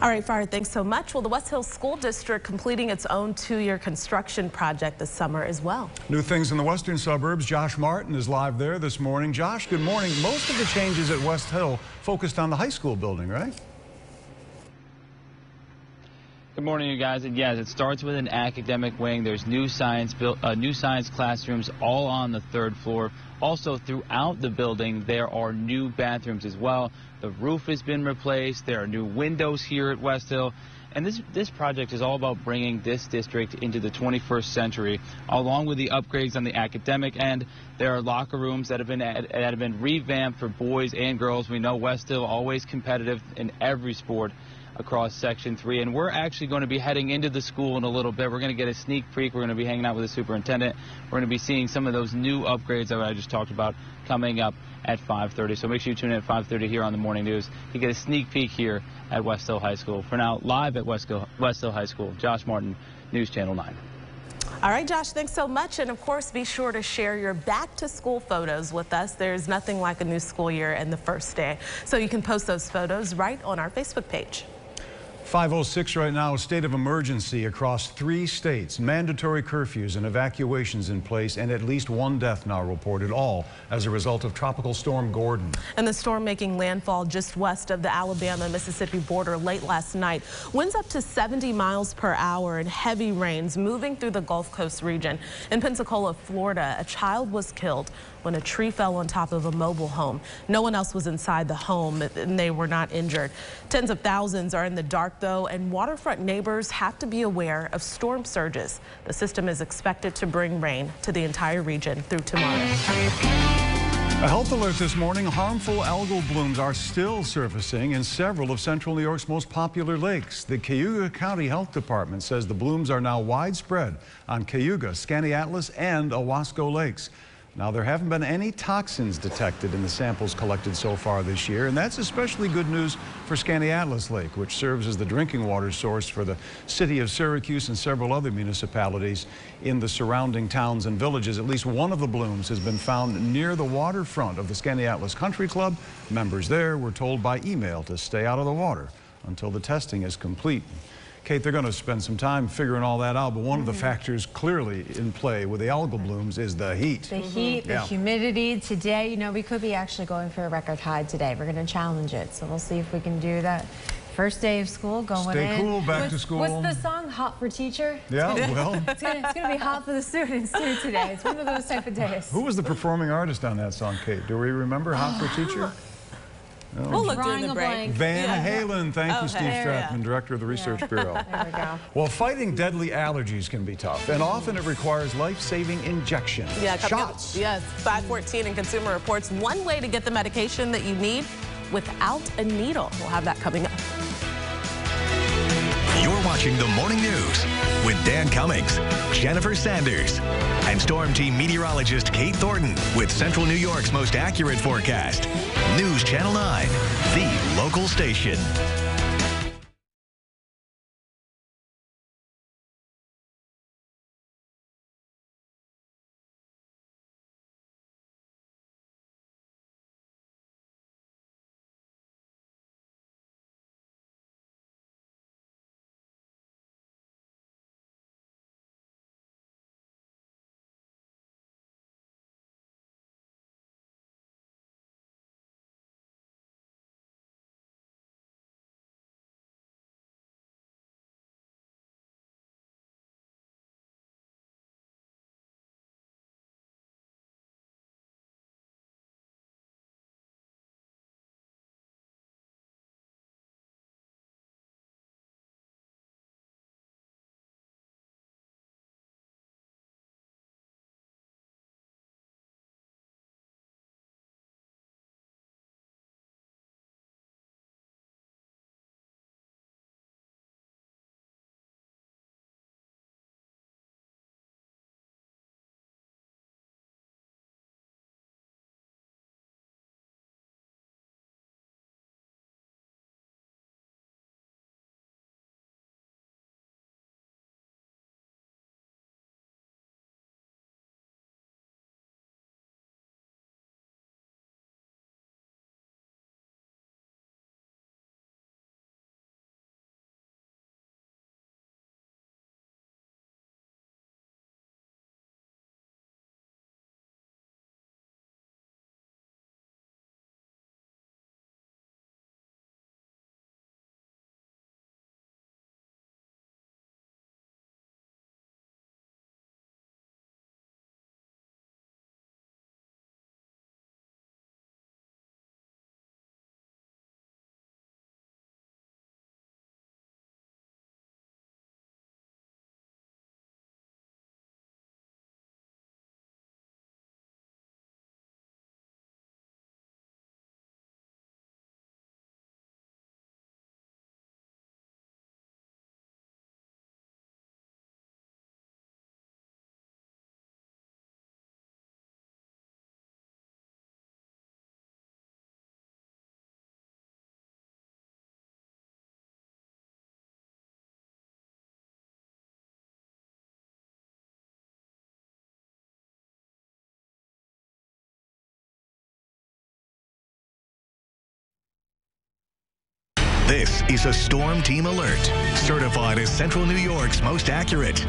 All right, Farah, thanks so much. Well, the West Hills School District completing its own 2-year construction project this summer as well. New things in the western suburbs. Josh Martin is live there this morning. Josh, good morning. Most of the changes at West Hill focused on the high school building, right? Good morning, you guys. And yes, it starts with an academic wing. There's new science classrooms all on the 3rd floor. Also, throughout the building, there are new bathrooms as well. The roof has been replaced. There are new windows here at West Hill. And this project is all about bringing this district into the 21st century, along with the upgrades on the academic end. There are locker rooms that have been revamped for boys and girls. We know West Hill always competitive in every sport across Section 3, and we're actually going to be heading into the school in a little bit. We're going to get a sneak peek. We're going to be hanging out with the superintendent. We're going to be seeing some of those new upgrades that I just talked about coming up at 5:30. So make sure you tune in at 5:30 here on the Morning News to get a sneak peek here at West Hill High School. For now, live at West Hill High School, Josh Martin, News Channel 9. All right, Josh, thanks so much. And of course, be sure to share your back to school photos with us. There's nothing like a new school year and the first day. So you can post those photos right on our Facebook page. 5:06 right now, a state of emergency across 3 states. Mandatory curfews and evacuations in place, and at least 1 death now reported, all as a result of Tropical Storm Gordon. And the storm making landfall just west of the Alabama-Mississippi border late last night. Winds up to 70 miles per hour and heavy rains moving through the Gulf Coast region. In Pensacola, Florida, a child was killed when a tree fell on top of a mobile home. No one else was inside the home, and they were not injured. Tens of thousands are in the dark, though, and waterfront neighbors have to be aware of storm surges. The system is expected to bring rain to the entire region through tomorrow. A health alert this morning. Harmful algal blooms are still surfacing in several of central New York's most popular lakes. The Cayuga County Health Department says the blooms are now widespread on Cayuga, Skaneateles, and Owasco lakes. Now, there haven't been any toxins detected in the samples collected so far this year, and that's especially good news for Skaneateles Lake, which serves as the drinking water source for the city of Syracuse and several other municipalities in the surrounding towns and villages. At least one of the blooms has been found near the waterfront of the Skaneateles Country Club. Members there were told by email to stay out of the water until the testing is complete. Kate, they're going to spend some time figuring all that out, but one of the factors clearly in play with the algal blooms is the heat. The heat, the humidity. Today, you know, we could be actually going for a record high today. We're going to challenge it, so we'll see if we can do that. First day of school, going in. Stay cool, back to school. What's the song, Hot for Teacher? Yeah, well. It's gonna be hot for the students, too, today. It's one of those type of days. Who was the performing artist on that song, Kate? Do we remember Hot for Teacher? No. We'll look during the break. Van Halen. Thank you, Steve Stratman, Director of the Research Bureau. There we go. Well, fighting deadly allergies can be tough, and often it requires life-saving injections. Yeah, shots. Yes, 514 in Consumer Reports. One way to get the medication that you need without a needle. We'll have that coming up. You're watching the Morning News with Dan Cummings, Jennifer Sanders, and Storm Team meteorologist Kate Thornton with Central New York's most accurate forecast. News Channel 9, the local station. This is a Storm Team Alert, certified as Central New York's most accurate.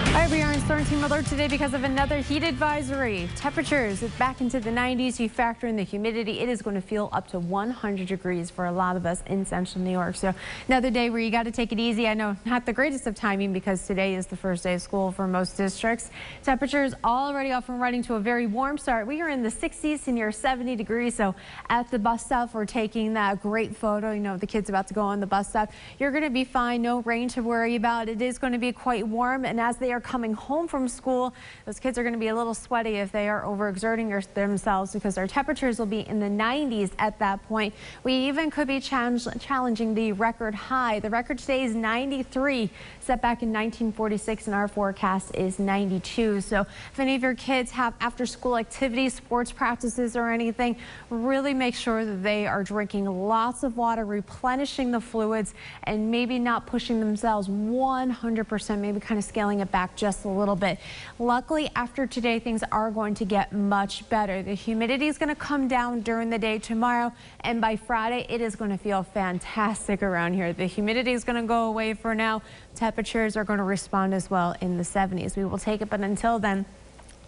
All right, we are in Storm Team Alert today because of another heat advisory. Temperatures back into the 90s. You factor in the humidity. It is going to feel up to 100 degrees for a lot of us in Central New York. So another day where you got to take it easy. I know not the greatest of timing because today is the first day of school for most districts. Temperatures already off and running to a very warm start. We are in the 60s to near 70 degrees. So at the bus stop, we're taking that great photo. You know, the kids about to go on the bus stop. You're going to be fine. No rain to worry about. It is going to be quite warm. And as they are coming home from school, those kids are going to be a little sweaty if they are overexerting themselves because our temperatures will be in the 90s at that point. We even could be challenging the record high. The record today is 93, set back in 1946, and our forecast is 92. So if any of your kids have after-school activities, sports practices, or anything, really make sure that they are drinking lots of water, replenishing the fluids, and maybe not pushing themselves 100%, maybe kind of scaling it back just a little bit. Luckily, after today, things are going to get much better. The humidity is going to come down during the day tomorrow, and by Friday, it is going to feel fantastic around here. The humidity is going to go away for now. Temperatures are going to respond as well in the 70s. We will take it, but until then,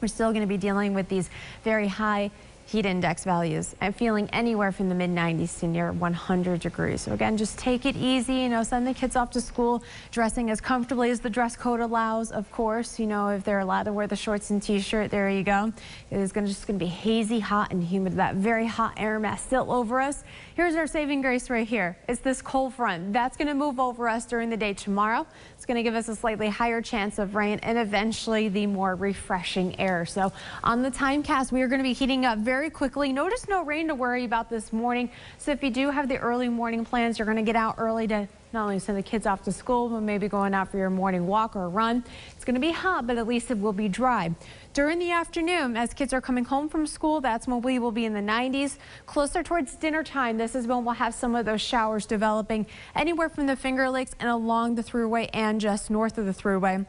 we're still going to be dealing with these very high heat index values and feeling anywhere from the mid-90s to near 100 degrees. So again, just take it easy. You know, send the kids off to school dressing as comfortably as the dress code allows, of course. You know, if they're allowed to wear the shorts and t-shirt, there you go. It is just going to be hazy, hot, and humid. That very hot air mass still over us. Here's our saving grace right here. It's this cold front. That's going to move over us during the day tomorrow. It's going to give us a slightly higher chance of rain and eventually the more refreshing air. So on the timecast, we are going to be heating up very quickly. Notice no rain to worry about this morning. So if you do have the early morning plans, you're going to get out early to not only send the kids off to school, but maybe going out for your morning walk or run. It's going to be hot, but at least it will be dry. During the afternoon, as kids are coming home from school, that's when we will be in the 90s. Closer towards dinner time, this is when we'll have some of those showers developing anywhere from the Finger Lakes and along the Thruway and just north of the Thruway.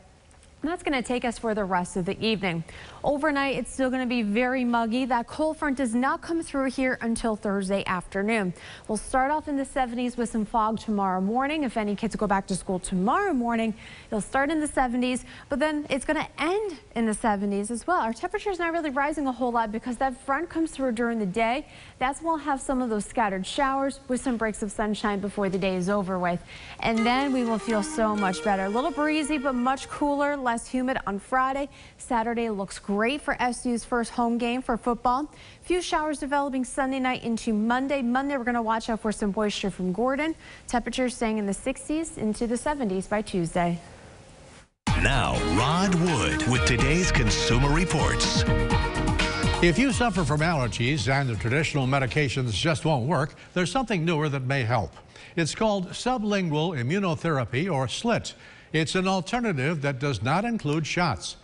And that's going to take us for the rest of the evening. Overnight, it's still going to be very muggy. That cold front does not come through here until Thursday afternoon. We'll start off in the 70s with some fog tomorrow morning. If any kids go back to school tomorrow morning, it'll start in the 70s, but then it's going to end in the 70s as well. Our temperature's not really rising a whole lot because that front comes through during the day. That's when we'll have some of those scattered showers with some breaks of sunshine before the day is over with. And then we will feel so much better. A little breezy, but much cooler, less humid on Friday. Saturday looks great for SU's first home game for football. Few showers developing Sunday night into Monday. Monday, we're going to watch out for some moisture from Gordon. Temperatures staying in the 60s into the 70s by Tuesday. Now, Rod Wood with today's Consumer Reports. If you suffer from allergies and the traditional medications just won't work, there's something newer that may help. It's called sublingual immunotherapy, or SLIT. It's an alternative that does not include shots.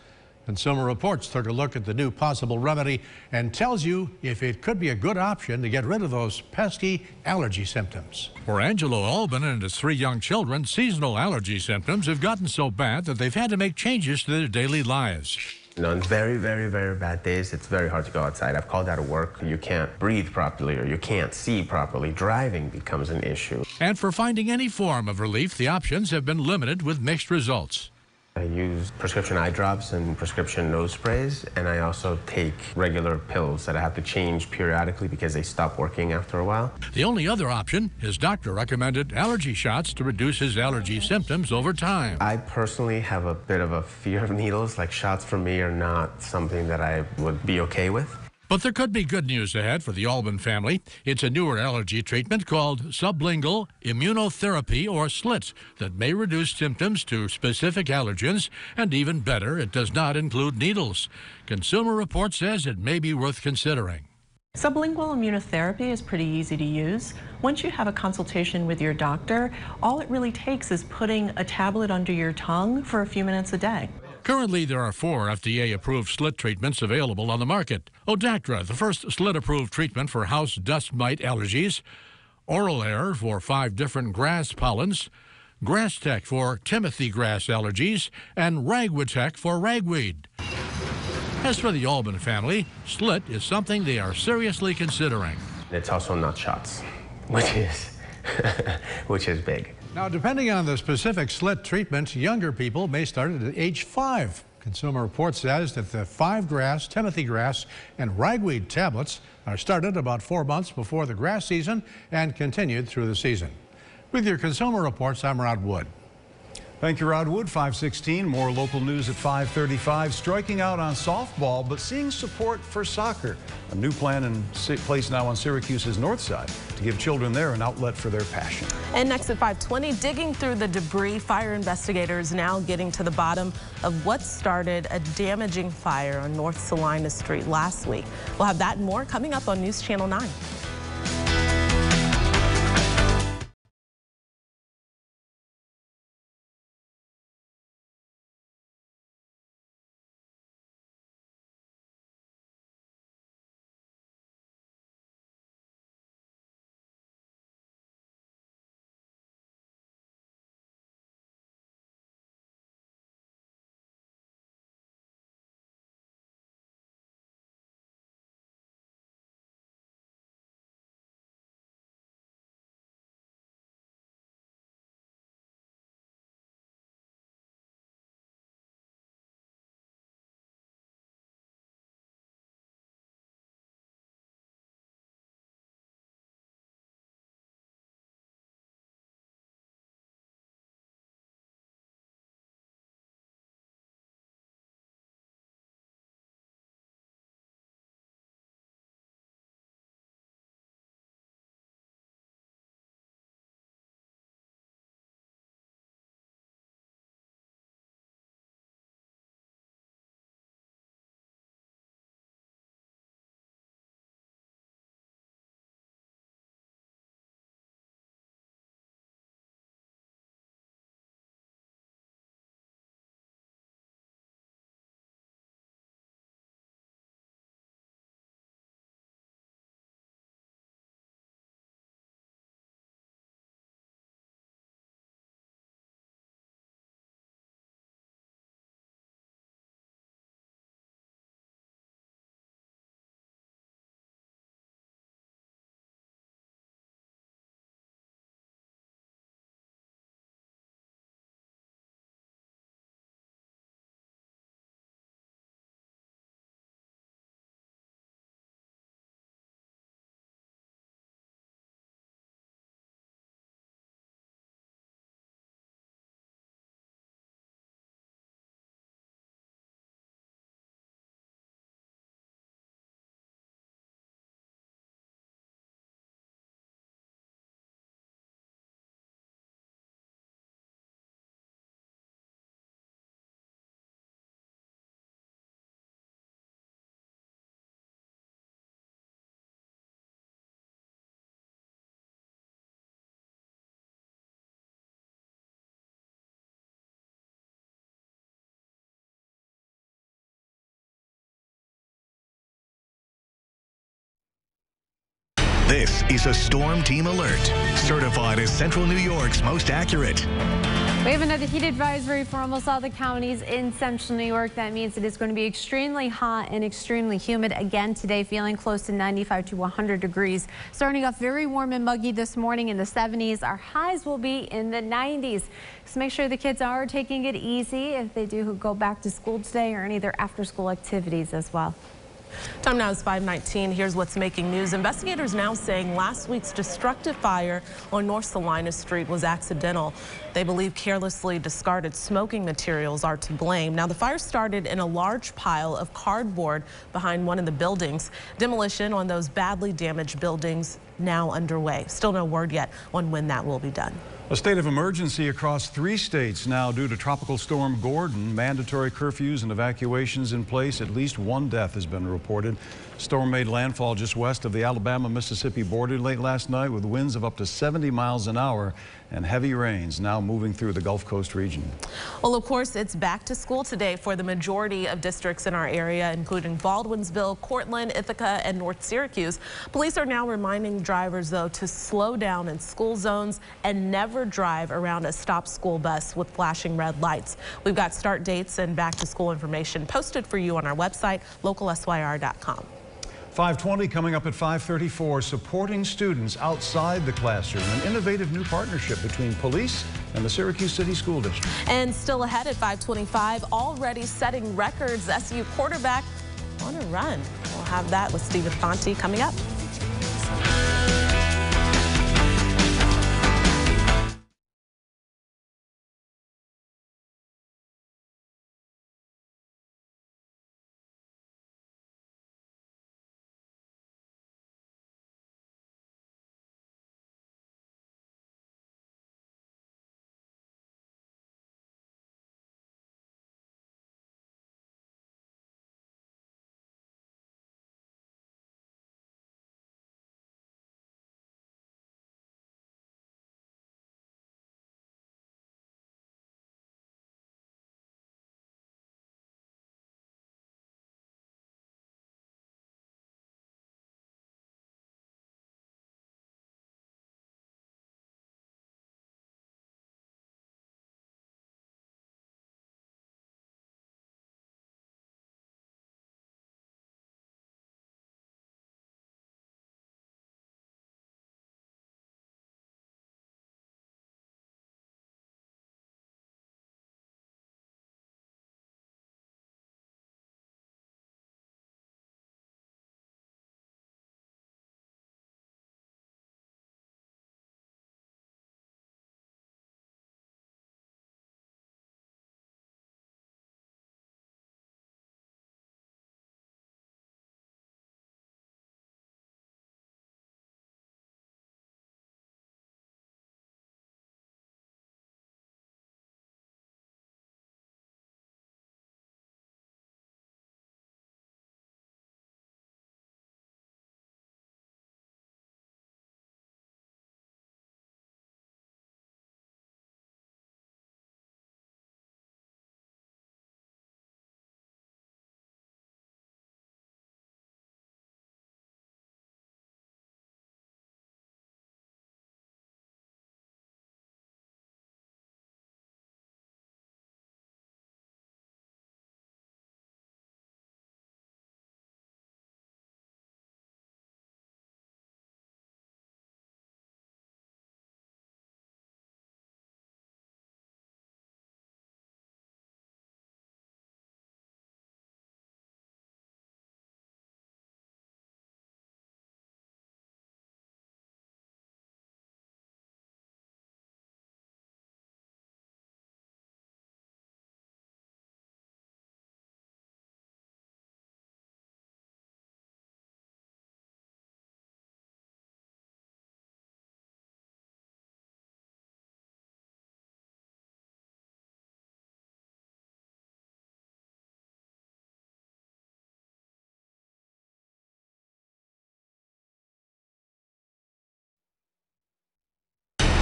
Consumer Reports took a look at the new possible remedy and tells you if it could be a good option to get rid of those pesky allergy symptoms. For Angelo Albin and his 3 young children, seasonal allergy symptoms have gotten so bad that they've had to make changes to their daily lives. You know, on very, very, very bad days, it's very hard to go outside. I've called out of work. You can't breathe properly or you can't see properly. Driving becomes an issue. And for finding any form of relief, the options have been limited with mixed results. I use prescription eye drops and prescription nose sprays, and I also take regular pills that I have to change periodically because they stop working after a while. The only other option, his doctor recommended allergy shots to reduce his allergy symptoms over time. I personally have a bit of a fear of needles. Like, shots for me are not something that I would be okay with. But there could be good news ahead for the Albin family. It's a newer allergy treatment called sublingual immunotherapy, or SLIT, that may reduce symptoms to specific allergens, and even better, it does not include needles. Consumer Reports says it may be worth considering. Sublingual immunotherapy is pretty easy to use. Once you have a consultation with your doctor, all it really takes is putting a tablet under your tongue for a few minutes a day. Currently, there are 4 FDA-approved SLIT treatments available on the market. Odactra, the first SLIT-approved treatment for house dust mite allergies. Oral Air for 5 different grass pollens. Grass Tech for Timothy grass allergies. And Ragwitech for ragweed. As for the Albin family, SLIT is something they are seriously considering. It's also not shots, which is which is big. Now, depending on the specific slit treatment, younger people may start at age 5. Consumer Reports says that the 5-grass, Timothy grass, and ragweed tablets are started about 4 months before the grass season and continued through the season. With your Consumer Reports, I'm Rod Wood. Thank you, Rod Wood. 5:16. More local news at 5:35. Striking out on softball, but seeing support for soccer. A new plan in place now on Syracuse's north side to give children there an outlet for their passion. And next at 5:20, digging through the debris, fire investigators now getting to the bottom of what started a damaging fire on North Salina Street last week. We'll have that and more coming up on News Channel 9. This is a Storm Team Alert, certified as Central New York's most accurate. We have another heat advisory for almost all the counties in Central New York. That means it is going to be extremely hot and extremely humid again today, feeling close to 95 to 100 degrees. Starting off very warm and muggy this morning in the 70s. Our highs will be in the 90s. So make sure the kids are taking it easy if they do go back to school today or any of their after-school activities as well. Time now is 5:19. Here's what's making news. Investigators now saying last week's destructive fire on North Salina Street was accidental. They believe carelessly discarded smoking materials are to blame. Now, the fire started in a large pile of cardboard behind one of the buildings. Demolition on those badly damaged buildings now underway. Still no word yet on when that will be done. A state of emergency across 3 states now due to Tropical Storm Gordon. Mandatory curfews and evacuations in place. At least 1 death has been reported. Storm made landfall just west of the Alabama-Mississippi border late last night with winds of up to 70 miles an hour and heavy rains now moving through the Gulf Coast region. Well, of course, it's back to school today for the majority of districts in our area, including Baldwinsville, Cortland, Ithaca, and North Syracuse. Police are now reminding drivers, though, to slow down in school zones and never drive around a stop school bus with flashing red lights. We've got start dates and back to school information posted for you on our website, localsyr.com. 5:20 coming up at 5:34, supporting students outside the classroom, an innovative new partnership between police and the Syracuse City School District. And still ahead at 5:25, already setting records, SU quarterback on a run. We'll have that with Stephen Fonte coming up.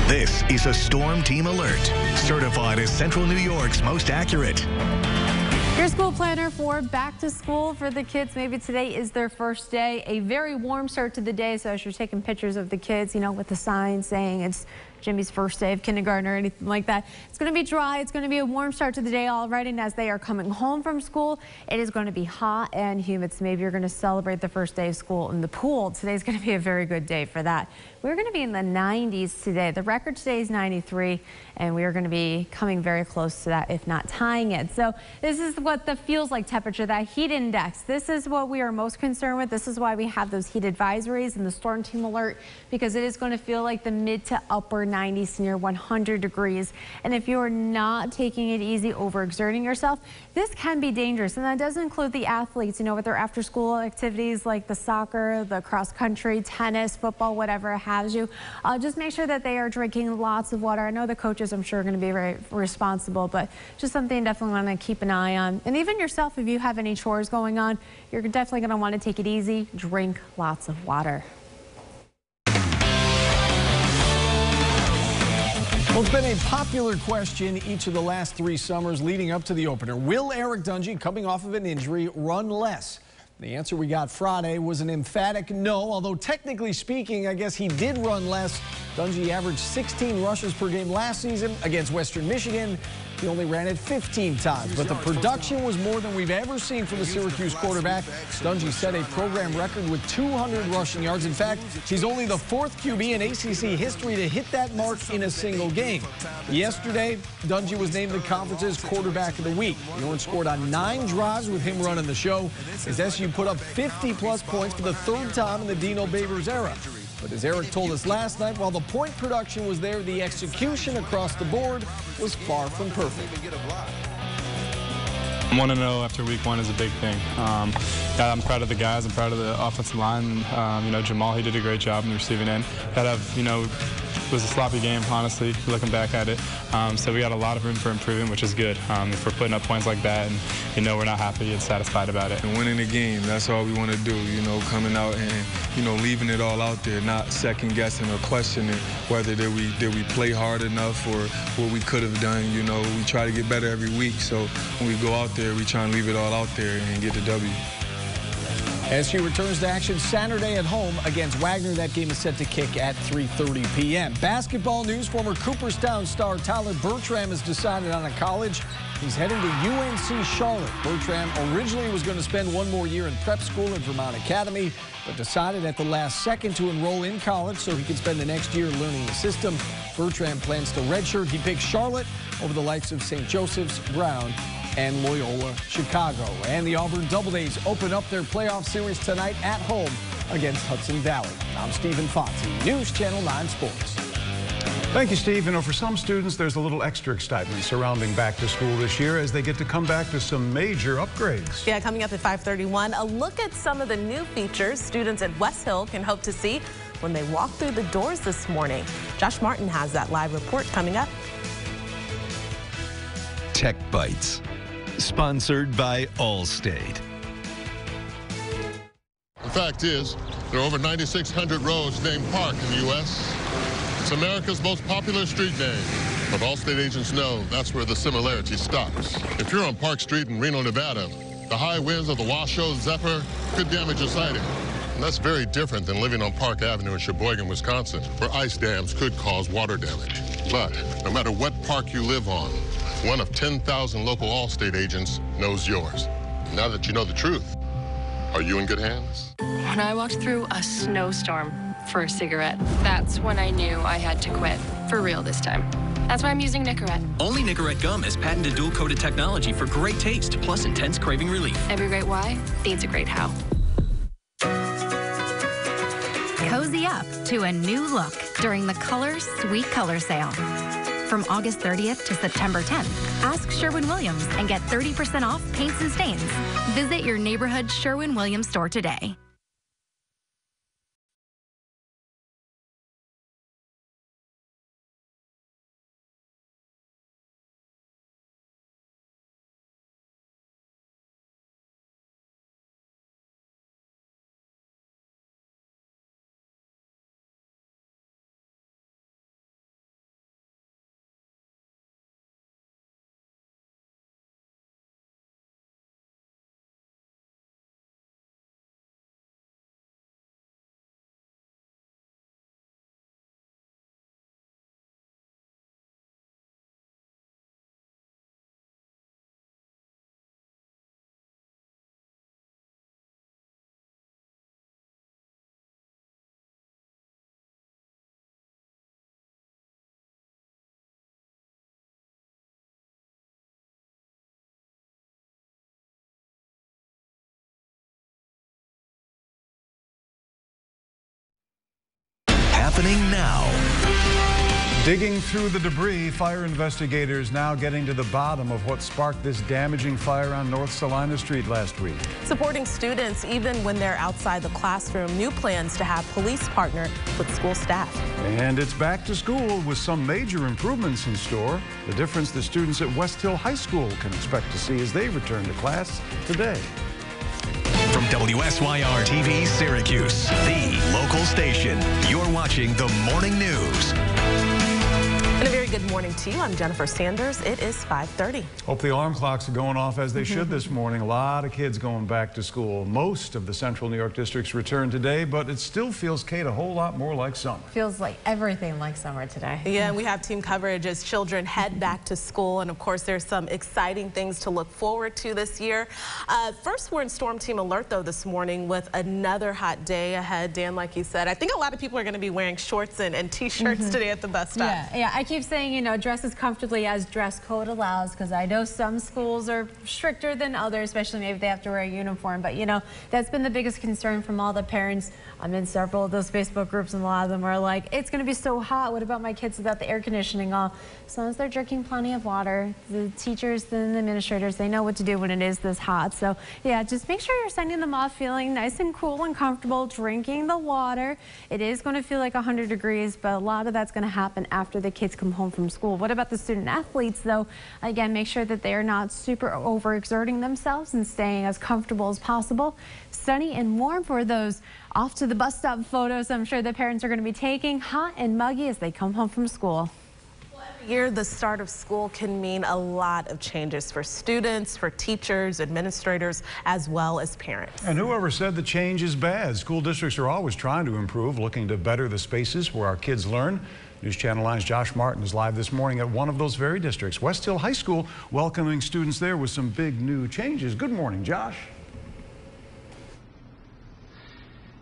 This is a Storm Team Alert, certified as Central New York's most accurate. Your school planner for back to school for the kids. Maybe today is their first day. A very warm start to the day. So as you're taking pictures of the kids, you know, with the sign saying it's Jimmy's first day of kindergarten or anything like that, it's going to be dry. It's going to be a warm start to the day already. And as they are coming home from school, it is going to be hot and humid. So maybe you're going to celebrate the first day of school in the pool. Today's going to be a very good day for that. We're going to be in the 90s today. The record today is 93, and we are going to be coming very close to that, if not tying it. So this is what the feels like temperature, that heat index. This is what we are most concerned with. This is why we have those heat advisories and the storm team alert, because it is going to feel like the mid to upper 90s, near 100 degrees. And if you are not taking it easy, overexerting yourself, this can be dangerous. And that does include the athletes, you know, with their after school activities like the soccer, the cross country, tennis, football, whatever have you. Just make sure that they are drinking lots of water. I know the coaches, I'm sure, are going to be very responsible, but just something definitely want to keep an eye on. And even yourself, if you have any chores going on, you're definitely going to want to take it easy. Drink lots of water. Well, it's been a popular question each of the last 3 summers leading up to the opener. Will Eric Dungy, coming off of an injury, run less? The answer we got Friday was an emphatic no, although technically speaking, I guess he did run less. Dungy averaged 16 rushes per game last season against Western Michigan. He only ran it 15 times, but the production was more than we've ever seen from the Syracuse quarterback. Dungy set a program record with 200 rushing yards. In fact, he's only the fourth QB in ACC history to hit that mark in a single game. Yesterday, Dungy was named the conference's quarterback of the week. The Orange scored on 9 drives with him running the show, as SU put up 50-plus points for the third time in the Dino Babers era. But as Eric told us last night, while the point production was there, the execution across the board was far from perfect. 1-0 after week 1 is a big thing. Yeah, I'm proud of the guys. I'm proud of the offensive line. You know, Jamal, he did a great job in the receiving end. You know, it was a sloppy game, honestly, looking back at it. So we got a lot of room for improvement, which is good. If we're putting up points like that and, you know, we're not happy and satisfied about it. And winning the game, that's all we want to do, you know, coming out and, you know, leaving it all out there, not second-guessing or questioning whether did we play hard enough or what we could have done. You know, we try to get better every week. So when we go out there, we try and leave it all out there and get the W. SU returns to action Saturday at home against Wagner. That game is set to kick at 3:30 p.m. Basketball news, former Cooperstown star Tyler Bertram has decided on a college. He's heading to UNC Charlotte. Bertram originally was going to spend 1 more year in prep school at Vermont Academy, but decided at the last second to enroll in college so he could spend the next year learning the system. Bertram plans to redshirt. He picks Charlotte over the likes of St. Joseph's, Brown, and Loyola Chicago. And the Auburn Doubledays open up their playoff series tonight at home against Hudson Valley. I'm Stephen Fonte, News Channel 9 Sports. Thank you, Steve. You know, for some students, there's a little extra excitement surrounding back to school this year as they get to come back to some major upgrades. Yeah, coming up at 5:31, a look at some of the new features students at West Hill can hope to see when they walk through the doors this morning. Josh Martin has that live report coming up. Tech Bites, sponsored by Allstate. The fact is, there are over 9,600 roads named Park in the U.S. It's America's most popular street name, but Allstate agents know that's where the similarity stops. If you're on Park Street in Reno, Nevada, the high winds of the Washoe Zephyr could damage your sighting. And that's very different than living on Park Avenue in Sheboygan, Wisconsin, where ice dams could cause water damage. But no matter what park you live on, one of 10,000 local Allstate agents knows yours. Now that you know the truth, are you in good hands? When I walked through a snowstorm for a cigarette, that's when I knew I had to quit. For real this time. That's why I'm using Nicorette. Only Nicorette gum has patented dual-coated technology for great taste, plus intense craving relief. Every great why needs a great how. Cozy up to a new look during the Color Sweet Color Sale. From August 30th to September 10th, ask Sherwin-Williams and get 30% off paints and stains. Visit your neighborhood Sherwin-Williams store today. Happening now. Digging through the debris, fire investigators now getting to the bottom of what sparked this damaging fire on North Salina Street last week. Supporting students even when they're outside the classroom. New plans to have police partner with school staff. And it's back to school with some major improvements in store. The difference the students at West Hill High School can expect to see as they return to class today. From WSYR-TV Syracuse, the local station, you're watching the Morning News. And a very good morning to you. I'm Jennifer Sanders. It is 5:30. Hope the alarm clocks are going off as they should this morning. A lot of kids going back to school. Most of the central New York districts return today, but it still feels, Kate, a whole lot more like summer. Feels like everything like summer today. Yeah, and we have team coverage as children head back to school. And of course, there's some exciting things to look forward to this year. First, we're in storm team alert, though, this morning with another hot day ahead. Dan, like you said, I think a lot of people are going to be wearing shorts and T-shirts today at the bus stop. Yeah, I keep saying, you know, dress as comfortably as dress code allows, because I know some schools are stricter than others, especially maybe they have to wear a uniform. But, you know, that's been the biggest concern from all the parents. I'm in several of those Facebook groups, and a lot of them are like, it's going to be so hot. What about my kids without the air conditioning on? As long as they're drinking plenty of water, the teachers and the administrators, they know what to do when it is this hot. So, yeah, just make sure you're sending them off feeling nice and cool and comfortable, drinking the water. It is going to feel like 100 degrees, but a lot of that's going to happen after the kids come home from school. What about the student athletes, though? Again, make sure that they are not super overexerting themselves and staying as comfortable as possible. Sunny and warm for those off to the bus stop photos I'm sure the parents are going to be taking, hot and muggy as they come home from school. Every year, the start of school can mean a lot of changes for students, for teachers, administrators, as well as parents. And whoever said the change is bad? School districts are always trying to improve, looking to better the spaces where our kids learn. News Channel 9's Josh Martin is live this morning at one of those very districts, West Hill High School, welcoming students there with some big new changes. Good morning, Josh.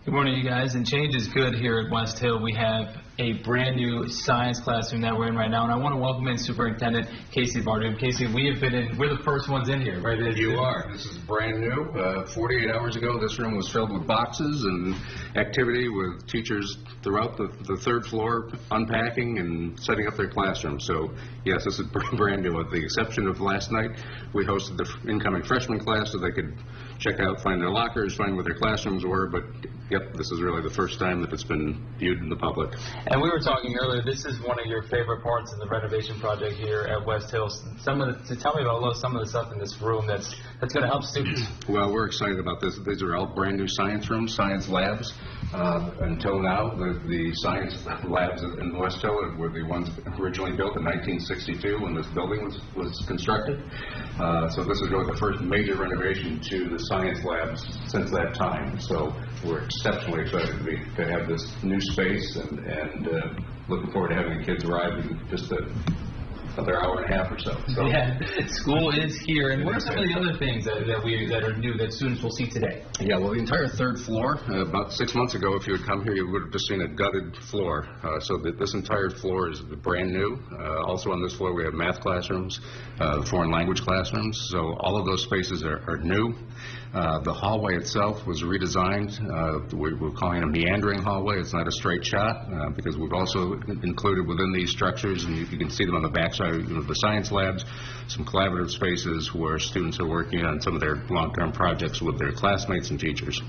Good morning, you guys. And change is good here at West Hill. We have a brand new science classroom that we're in right now, and I want to welcome in Superintendent Casey Bardum. Casey, we're the first ones in here, right? You are. This is brand new. 48 hours ago, this room was filled with boxes and activity with teachers throughout the third floor unpacking and setting up their classroom. So, yes, this is brand new. With the exception of last night, we hosted the incoming freshman class so they could check out, find their lockers, find where their classrooms were, but yep, this is really the first time that it's been viewed in the public. And we were talking earlier, this is one of your favorite parts of the renovation project here at West Hill. Tell me about some of the stuff in this room that's going to help students. Well, we're excited about this. These are all brand new science rooms, science labs. Until now, the science labs in West Hill were the ones originally built in 1962 when this building was constructed. So this is really the first major renovation to the science labs since that time. So we're exceptionally excited to have this new space and looking forward to having the kids arrive in just another hour and a half or so. Yeah, school is here. And what are some of the other things that are new that students will see today? Yeah, well, the entire third floor, about 6 months ago, if you had come here, you would have just seen a gutted floor. So this entire floor is brand new. Also on this floor, we have math classrooms, foreign language classrooms. So all of those spaces are new. The hallway itself was redesigned. We're calling it a meandering hallway. It's not a straight shot because we've also included within these structures, and you can see them on the backside of the science labs, some collaborative spaces where students are working on some of their long-term projects with their classmates and teachers.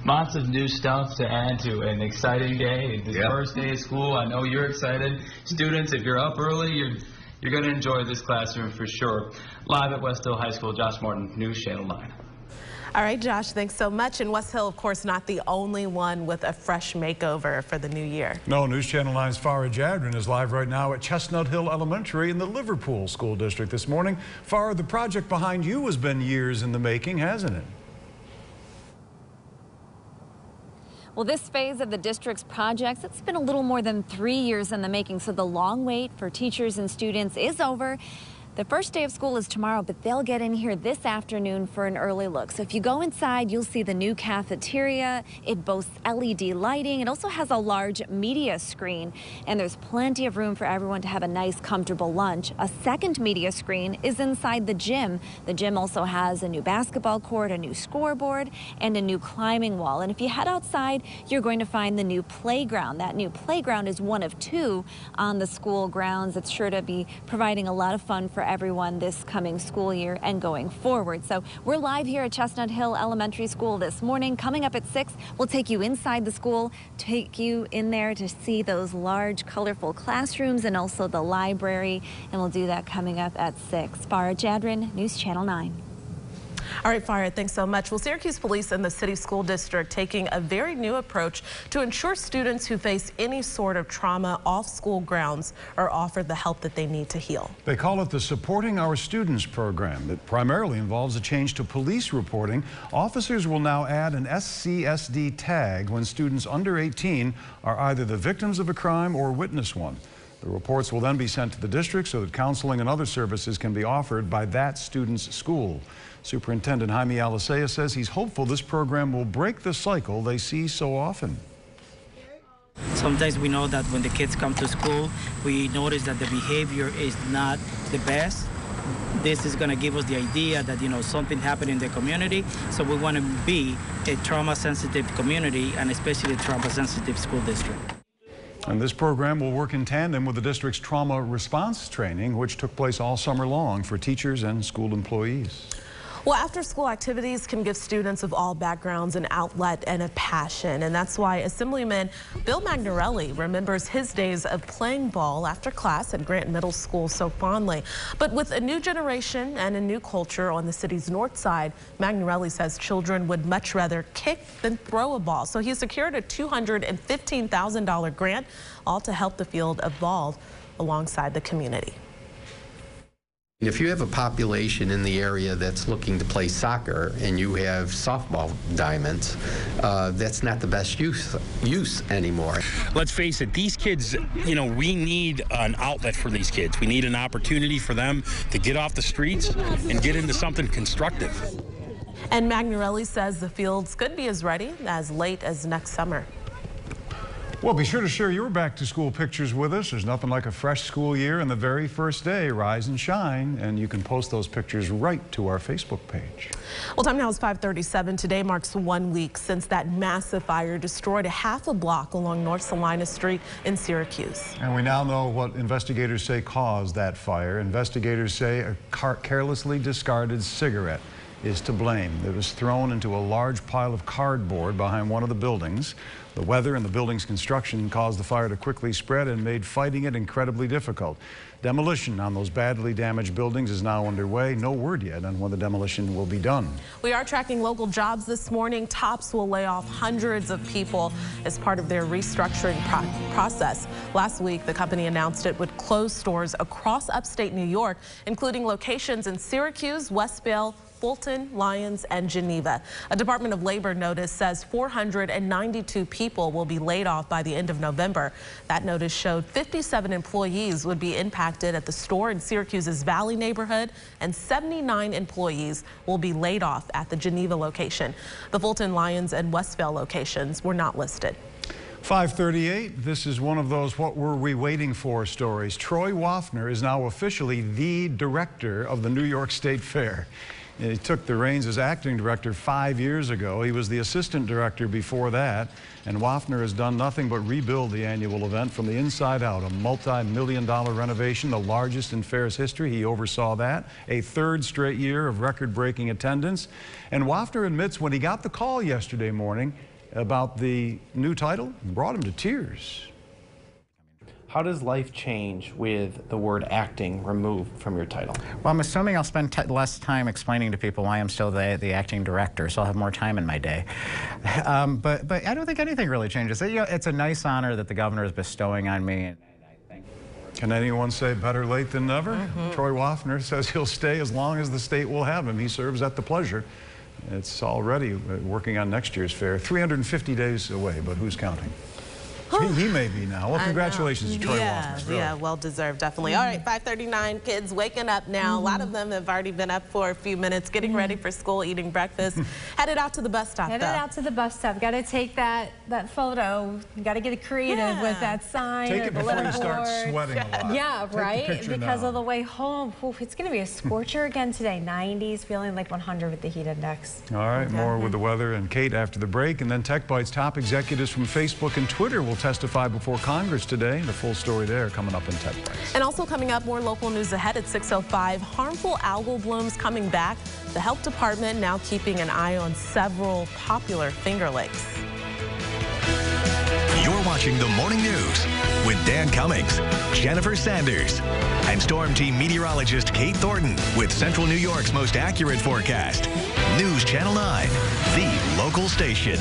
Lots of new stuff to add to an exciting day. This first day of school, I know you're excited. Students, if you're up early, you're going to enjoy this classroom for sure. Live at West Hill High School, Josh Martin, News Channel 9. All right, Josh, thanks so much. And West Hill, of course, not the only one with a fresh makeover for the new year. No, News Channel 9's Farah Jadrin is live right now at Chestnut Hill Elementary in the Liverpool School District this morning. Farah, the project behind you has been years in the making, hasn't it? Well, this phase of the district's projects, it's been a little more than 3 years in the making, so the long wait for teachers and students is over. The first day of school is tomorrow, but they'll get in here this afternoon for an early look. So if you go inside, you'll see the new cafeteria. It boasts LED lighting. It also has a large media screen, and there's plenty of room for everyone to have a nice, comfortable lunch. A second media screen is inside the gym. The gym also has a new basketball court, a new scoreboard, and a new climbing wall. And if you head outside, you're going to find the new playground. That new playground is one of two on the school grounds. It's sure to be providing a lot of fun for everyone this coming school year and going forward. So we're live here at Chestnut Hill Elementary School this morning. Coming up at 6, we'll take you inside the school, take you in there to see those large, colorful classrooms and also the library. And we'll do that coming up at 6. Farah Jadrin, News Channel 9. All right, Farah, thanks so much. Well, Syracuse Police and the City School District taking a very new approach to ensure students who face any sort of trauma off school grounds are offered the help that they need to heal. They call it the Supporting Our Students program. It primarily involves a change to police reporting. Officers will now add an LCSD tag when students under 18 are either the victims of a crime or witness one. The reports will then be sent to the district so that counseling and other services can be offered by that student's school. Superintendent Jaime Alicea says he's hopeful this program will break the cycle they see so often. Sometimes we know that when the kids come to school, we notice that the behavior is not the best. This is going to give us the idea that, something happened in the community. So we want to be a trauma-sensitive community and especially a trauma-sensitive school district. And this program will work in tandem with the district's trauma response training, which took place all summer long for teachers and school employees. Well, after-school activities can give students of all backgrounds an outlet and a passion, and that's why Assemblyman Bill Magnarelli remembers his days of playing ball after class at Grant Middle School so fondly. But with a new generation and a new culture on the city's north side, Magnarelli says children would much rather kick than throw a ball. So he secured a $215,000 grant, all to help the field evolve alongside the community. If you have a population in the area that's looking to play soccer and you have softball diamonds, that's not the best use anymore. Let's face it, these kids, we need an outlet for these kids. We need an opportunity for them to get off the streets and get into something constructive. And Magnarelli says the fields could be as ready as late as next summer. Well, be sure to share your back-to-school pictures with us. There's nothing like a fresh school year and the very first day. Rise and shine, and you can post those pictures right to our Facebook page. Well, time now is 5:37. Today marks 1 week since that massive fire destroyed a half a block along North Salina Street in Syracuse. And we now know what investigators say caused that fire. Investigators say a carelessly discarded cigarette is to blame. It was thrown into a large pile of cardboard behind one of the buildings. The weather and the building's construction caused the fire to quickly spread and made fighting it incredibly difficult. Demolition on those badly damaged buildings is now underway. No word yet on when the demolition will be done. We are tracking local jobs this morning. Tops will lay off hundreds of people as part of their restructuring process. Last week, the company announced it would close stores across upstate New York, including locations in Syracuse, Westvale, Fulton, Lyons, and Geneva. A Department of Labor notice says 492 people will be laid off by the end of November. That notice showed 57 employees would be impacted at the store in Syracuse's Valley neighborhood, and 79 employees will be laid off at the Geneva location. The Fulton, Lyons, and Westvale locations were not listed. 5:38, this is one of those what were we waiting for stories. Troy Waffner is now officially the director of the New York State Fair. He took the reins as acting director 5 years ago. He was the assistant director before that, and Waffner has done nothing but rebuild the annual event from the inside out. A multi-million-dollar renovation, the largest in Fair's history. He oversaw that. A third straight year of record-breaking attendance. And Waffner admits when he got the call yesterday morning about the new title, it brought him to tears. How does life change with the word acting removed from your title? Well, I'm assuming I'll spend less time explaining to people why I'm still the acting director, so I'll have more time in my day. But I don't think anything really changes. It's a nice honor that the governor is bestowing on me. And I think. Can anyone say better late than never? Troy Waffner says he'll stay as long as the state will have him. He serves at the pleasure. It's already working on next year's fair. 350 days away, but who's counting? He may be now. Well, congratulations to Troy Waffner. Really. Yeah, well deserved, definitely. All right, 5:39, kids waking up now. A lot of them have already been up for a few minutes, getting ready for school, eating breakfast. Headed out to the bus stop, Headed out to the bus stop. Got to take that photo. You got to get creative with that sign. Take it before you start sweating a lot. Yeah, right? Because now. of the way home. Oof, it's going to be a scorcher again today. 90s, feeling like 100 with the heat index. All right, more with the weather and Kate after the break. And then Tech Bites top executives from Facebook and Twitter will testify before Congress today. The full story there coming up in Tech Bites. And also coming up, more local news ahead at 6:05. Harmful algal blooms coming back. The health department now keeping an eye on several popular Finger Lakes. You're watching the Morning News with Dan Cummings, Jennifer Sanders, and Storm Team meteorologist Kate Thornton with Central New York's most accurate forecast. News Channel 9, the local station.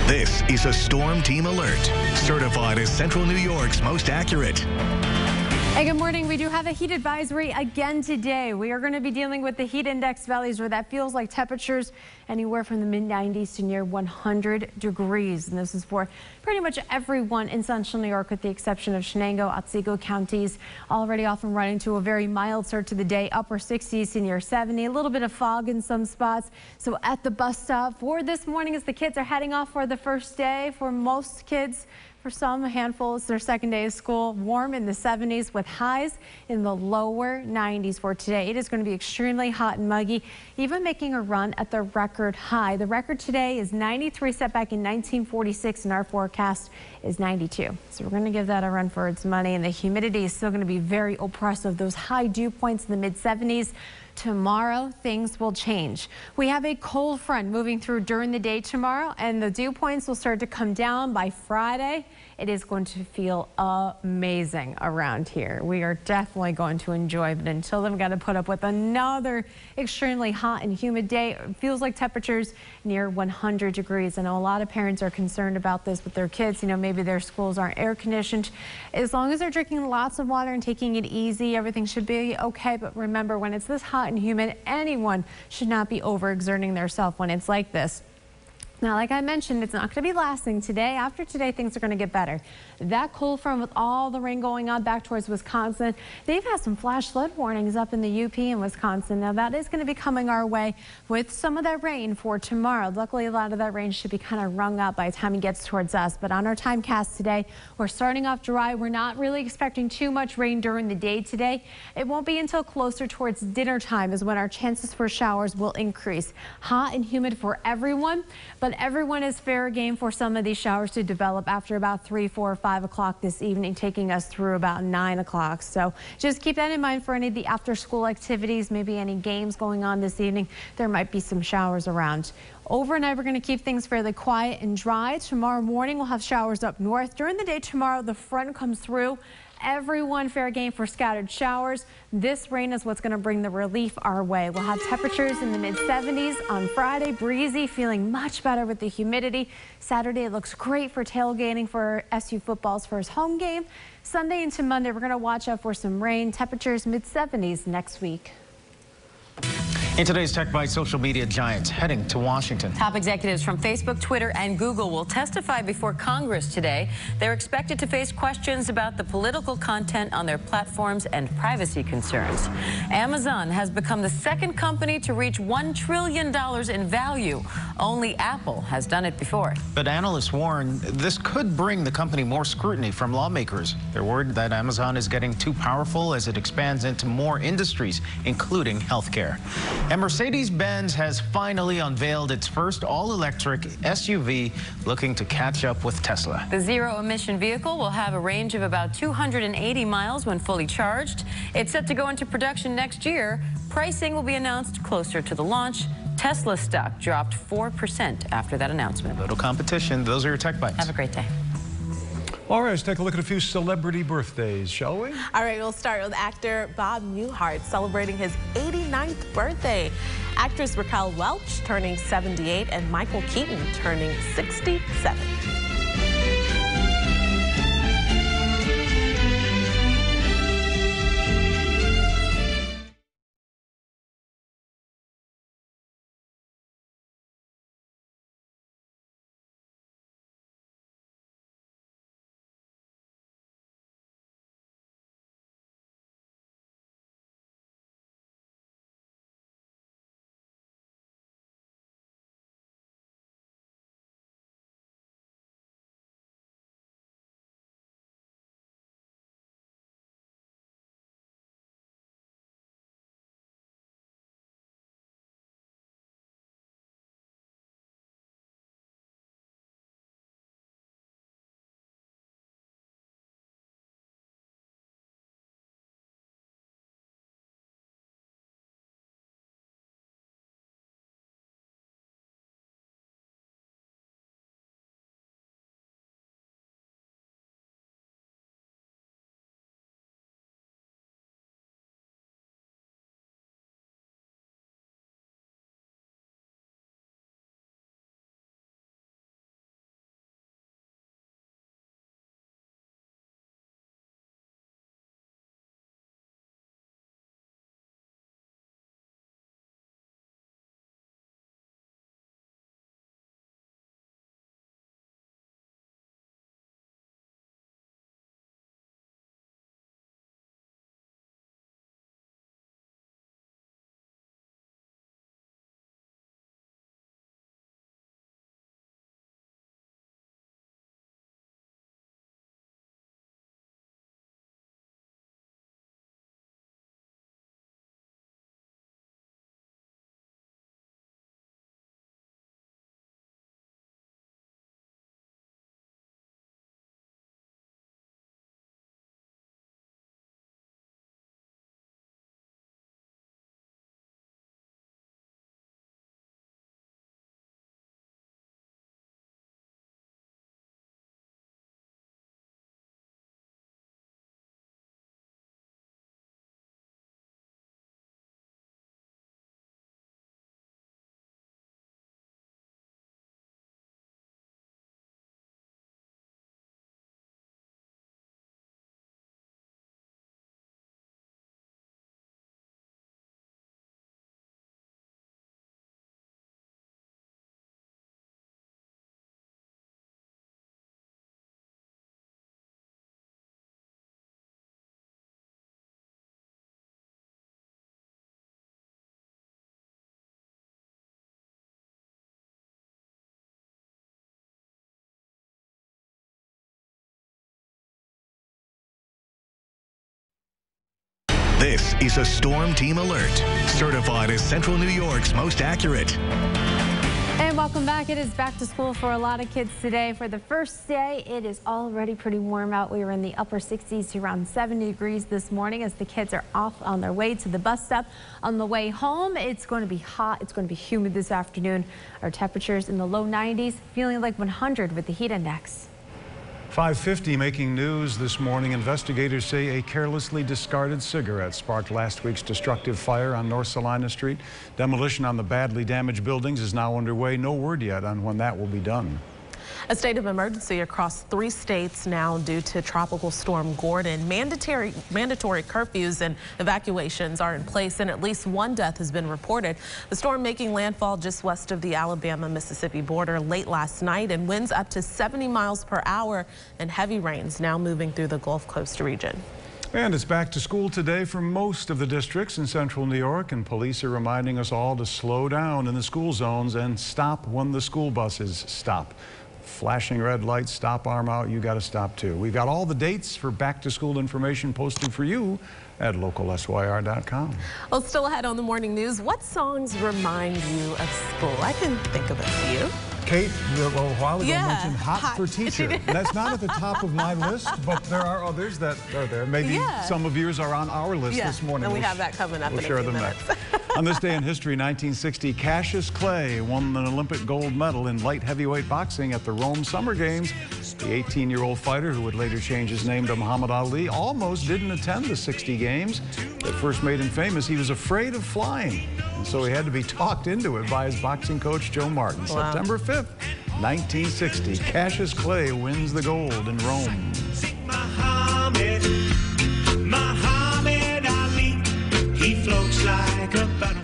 This is a Storm Team alert, certified as Central New York's most accurate. Hey, good morning. We do have a heat advisory again today. We are going to be dealing with the heat index values where that feels like temperatures anywhere from the mid-90s to near 100 degrees. And this is for pretty much everyone in Central New York with the exception of Shenango, Otsego counties. Already off and running to a very mild start to the day, upper 60s to near 70. A little bit of fog in some spots. So at the bus stop for this morning as the kids are heading off for the first day, for most kids, for some, a handful, it's their second day of school. Warm in the 70s with highs in the lower 90s for today. It is going to be extremely hot and muggy, even making a run at the record high. The record today is 93, set back in 1946, and our forecast is 92. So we're going to give that a run for its money, and the humidity is still going to be very oppressive. Those high dew points in the mid-70s. Tomorrow, things will change. We have a cold front moving through during the day tomorrow, and the dew points will start to come down by Friday. It is going to feel amazing around here. We are definitely going to enjoy it. Until then, we've got to put up with another extremely hot and humid day. It feels like temperatures near 100 degrees. I know a lot of parents are concerned about this with their kids. You know, maybe their schools aren't air conditioned. As long as they're drinking lots of water and taking it easy, everything should be okay. But remember, when it's this hot and humid, anyone should not be overexerting themselves when it's like this. Now, like I mentioned, it's not going to be lasting today. After today, things are going to get better. That cold front with all the rain going on back towards Wisconsin, they've had some flash flood warnings up in the UP in Wisconsin. Now, that is going to be coming our way with some of that rain for tomorrow. Luckily, a lot of that rain should be kind of wrung out by the time it gets towards us. But on our timecast today, we're starting off dry. We're not really expecting too much rain during the day today. It won't be until closer towards dinner time is when our chances for showers will increase. Hot and humid for everyone, but But everyone is fair game for some of these showers to develop after about 3, 4, or 5 o'clock this evening, taking us through about 9 o'clock. So just keep that in mind for any of the after-school activities, maybe any games going on this evening. There might be some showers around. Overnight, we're going to keep things fairly quiet and dry. Tomorrow morning, we'll have showers up north. During the day tomorrow, the front comes through. Everyone fair game for scattered showers. This rain is what's going to bring the relief our way. We'll have temperatures in the mid-70s on Friday, breezy, feeling much better with the humidity. Saturday looks great for tailgating for SU football's first home game. Sunday into Monday, we're going to watch out for some rain. Temperatures mid-70s next week. In today's Tech Bite, social media giants heading to Washington. Top executives from Facebook, Twitter, and Google will testify before Congress today. They're expected to face questions about the political content on their platforms and privacy concerns. Amazon has become the second company to reach $1 trillion in value. Only Apple has done it before. But analysts warn this could bring the company more scrutiny from lawmakers. They're worried that Amazon is getting too powerful as it expands into more industries, including healthcare. And Mercedes-Benz has finally unveiled its first all-electric SUV, looking to catch up with Tesla. The zero-emission vehicle will have a range of about 280 miles when fully charged. It's set to go into production next year. Pricing will be announced closer to the launch. Tesla stock dropped 4% after that announcement. Little competition. Those are your Tech Bites. Have a great day. All right, let's take a look at a few celebrity birthdays, shall we? All right, we'll start with actor Bob Newhart celebrating his 89th birthday. Actress Raquel Welch turning 78 and Michael Keaton turning 67. This is a Storm Team Alert, certified as Central New York's most accurate. And welcome back. It is back to school for a lot of kids today. For the first day, it is already pretty warm out. We were in the upper 60s to around 70 degrees this morning as the kids are off on their way to the bus stop. On the way home, it's going to be hot. It's going to be humid this afternoon. Our temperatures in the low 90s, feeling like 100 with the heat index. 5:50 making news this morning. Investigators say a carelessly discarded cigarette sparked last week's destructive fire on North Salina Street. Demolition on the badly damaged buildings is now underway. No word yet on when that will be done. A state of emergency across 3 states now due to Tropical Storm Gordon. Mandatory curfews and evacuations are in place, and at least 1 death has been reported. The storm making landfall just west of the Alabama-Mississippi border late last night, and winds up to 70 miles per hour and heavy rains now moving through the Gulf Coast region. And it's back to school today for most of the districts in central New York, and police are reminding us all to slow down in the school zones and stop when the school buses stop. Flashing red lights, stop arm out, you got to stop too. We've got all the dates for back to school information posted for you at localsyr.com. Well, still ahead on the morning news, what songs remind you of school? I can think of a few. Kate, a while ago, mentioned Hot for Teacher. That's not at the top of my list, but there are others that are there. Maybe some of yours are on our list this morning. And we have that coming up in a few minutes. On this day in history, 1960, Cassius Clay won an Olympic gold medal in light heavyweight boxing at the Rome Summer Games. The 18-year-old fighter, who would later change his name to Muhammad Ali, almost didn't attend the 60 Games that first made him famous. He was afraid of flying, and so he had to be talked into it by his boxing coach, Joe Martin. Wow. September 5th, 1960, Cassius Clay wins the gold in Rome. Muhammad Ali, he floats like a butterfly.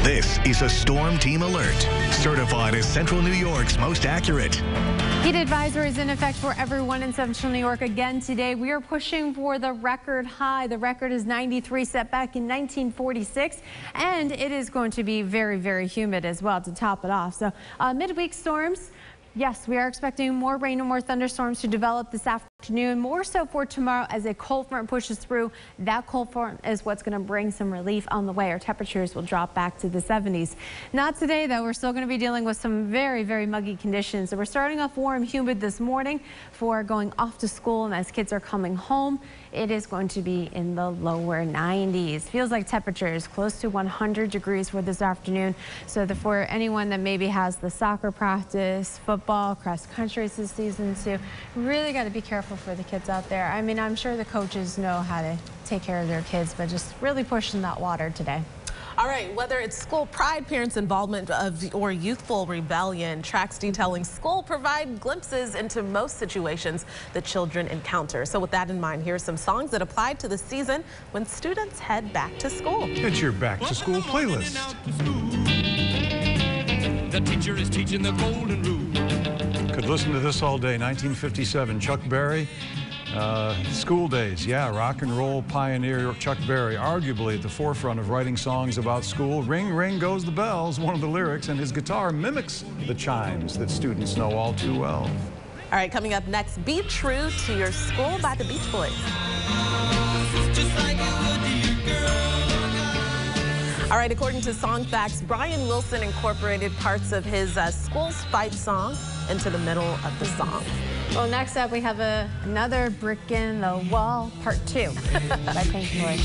This is a Storm Team Alert, certified as Central New York's most accurate. Heat advisory is in effect for everyone in Central New York again today. We are pushing for the record high. The record is 93, set back in 1946, and it is going to be very, very humid as well to top it off. So midweek storms Yes, we are expecting more rain and more thunderstorms to develop this afternoon, more so for tomorrow as a cold front pushes through. That cold front is what's going to bring some relief on the way. Our temperatures will drop back to the 70s. Not today, though. We're still going to be dealing with some very, very muggy conditions. So we're starting off warm, humid this morning for going off to school, and as kids are coming home, it is going to be in the lower 90s. Feels like temperatures close to 100 degrees for this afternoon. So for anyone that maybe has the soccer practice, football, cross country this season too, really got to be careful for the kids out there. I mean, I'm sure the coaches know how to take care of their kids, but just really pushing that water today. All right, whether it's school pride, parents' involvement or youthful rebellion, tracks detailing school provide glimpses into most situations that children encounter. So with that in mind, here are some songs that apply to the season when students head back to school. It's your back to school playlist. The teacher is teaching the golden rule. Could listen to this all day. 1957, Chuck Berry. School days, yeah, rock and roll pioneer Chuck Berry, arguably at the forefront of writing songs about school. Ring, ring goes the bells, one of the lyrics, and his guitar mimics the chimes that students know all too well. All right, coming up next, Be True to Your School by the Beach Boys. All right, according to Song Facts, Brian Wilson incorporated parts of his School's Fight song into the middle of the song. Well, next up we have another Brick in the Wall, Part 2 by Pink Floyd.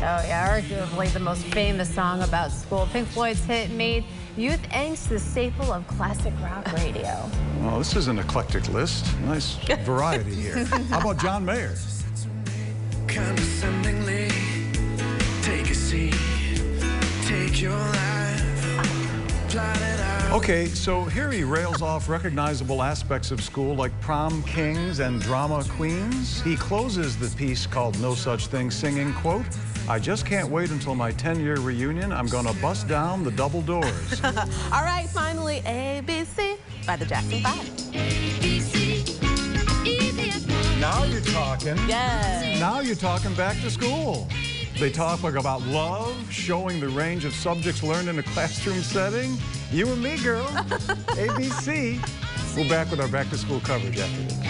Oh yeah, arguably the most famous song about school. Pink Floyd's hit made youth angst the staple of classic rock radio. Well, this is an eclectic list. Nice variety here. How about John Mayer? Condescendingly, take a seat, take your life, plot it out. Okay, so here he rails off recognizable aspects of school like prom kings and drama queens. He closes the piece called No Such Thing singing, quote, I just can't wait until my 10-year reunion. I'm gonna bust down the double doors. All right, finally, ABC by the Jackson 5. Now you're talking. Yes. Now you're talking back to school. They talk like about love, showing the range of subjects learned in a classroom setting. You and me, girl. ABC. We're back with our back to school coverage after this.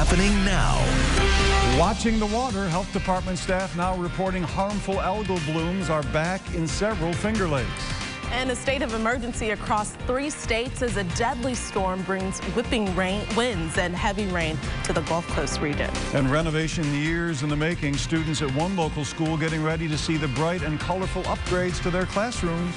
happening now. Watching the water, health department staff now reporting harmful algal blooms are back in several Finger Lakes. And a state of emergency across 3 states as a deadly storm brings whipping winds and heavy rain to the Gulf Coast region. And renovation years in the making. Students at one local school getting ready to see the bright and colorful upgrades to their classrooms.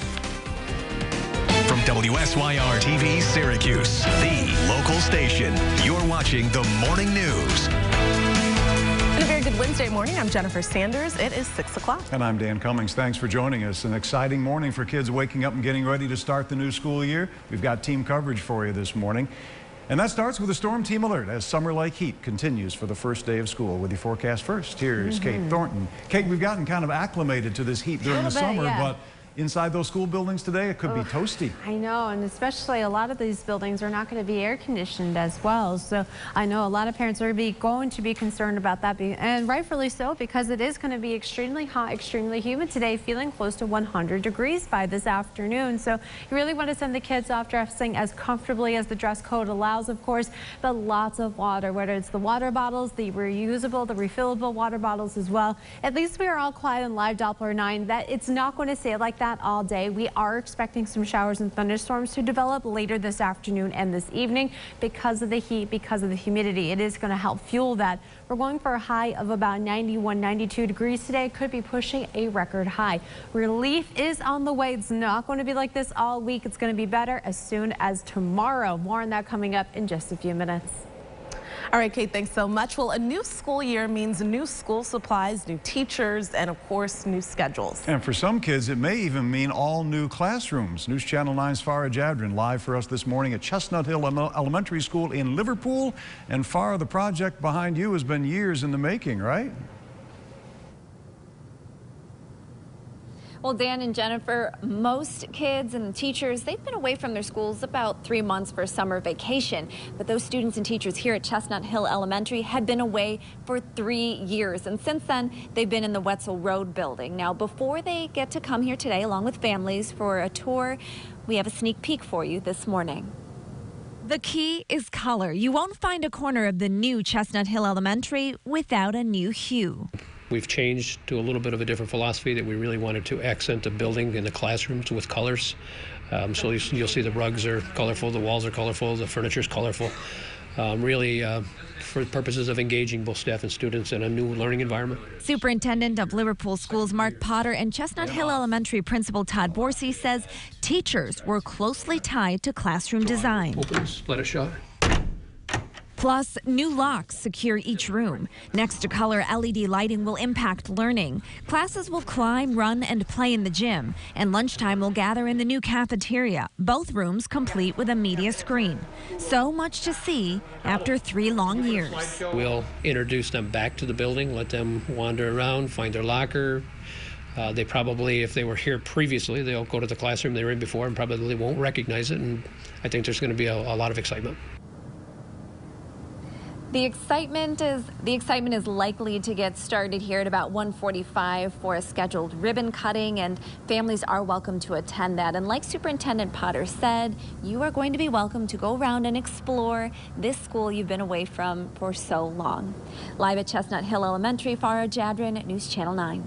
From WSYR TV Syracuse, the local station, you're watching the Morning News. And a very good Wednesday morning. I'm Jennifer Sanders. It is 6 o'clock. And I'm Dan Cummings. Thanks for joining us. An exciting morning for kids waking up and getting ready to start the new school year. We've got team coverage for you this morning. And that starts with a storm team alert as summer-like heat continues for the first day of school. With your forecast first, here's Kate Thornton. Kate, we've gotten kind of acclimated to this heat during the summer, but inside those school buildings today, it could be toasty. I know, and especially a lot of these buildings are not going to be air conditioned as well. So I know a lot of parents are going to be concerned about that, and rightfully so, because it is going to be extremely hot, extremely humid today, feeling close to 100 degrees by this afternoon. So you really want to send the kids off dressing as comfortably as the dress code allows, of course, but lots of water, whether it's the water bottles, the reusable, the refillable water bottles as well. At least we are all quiet on Live Doppler 9 that it's not going to stay like that all day. We are expecting some showers and thunderstorms to develop later this afternoon and this evening because of the heat, because of the humidity. It is going to help fuel that. We're going for a high of about 91, 92 degrees today. Could be pushing a record high. Relief is on the way. It's not going to be like this all week. It's going to be better as soon as tomorrow. More on that coming up in just a few minutes. All right, Kate, thanks so much. Well, a new school year means new school supplies, new teachers, and of course, new schedules. And for some kids, it may even mean all new classrooms. News Channel 9's Farah Jadrin live for us this morning at Chestnut Hill Elementary School in Liverpool. And Farah, the project behind you has been years in the making, right? Well, Dan and Jennifer, most kids and teachers, they've been away from their schools about 3 months for summer vacation. But those students and teachers here at Chestnut Hill Elementary had been away for 3 years. And since then, they've been in the Wetzel Road building. Now, before they get to come here today, along with families, for a tour, we have a sneak peek for you this morning. The key is color. You won't find a corner of the new Chestnut Hill Elementary without a new hue. We've changed to a little bit of a different philosophy that we really wanted to accent the building and the classrooms with colors. So you'll see the rugs are colorful, the walls are colorful, the furniture is colorful. Really for purposes of engaging both staff and students in a new learning environment. Superintendent of Liverpool Schools Mark Potter and Chestnut Hill Elementary Principal Todd Borsey says teachers were closely tied to classroom design. Opens, let it shut. Plus, new locks secure each room. Next to color LED lighting will impact learning. Classes will climb, run, and play in the gym. And lunchtime will gather in the new cafeteria. Both rooms complete with a media screen. So much to see after 3 long years. We'll introduce them back to the building, let them wander around, find their locker. They probably, if they were here previously, they'll go to the classroom they were in before and probably won't recognize it. And I think there's going to be a lot of excitement. The excitement is likely to get started here at about 1:45 for a scheduled ribbon cutting, and families are welcome to attend that. And like Superintendent Potter said, you are going to be welcome to go around and explore this school you've been away from for so long. Live at Chestnut Hill Elementary, Farah Jadrin, News Channel 9.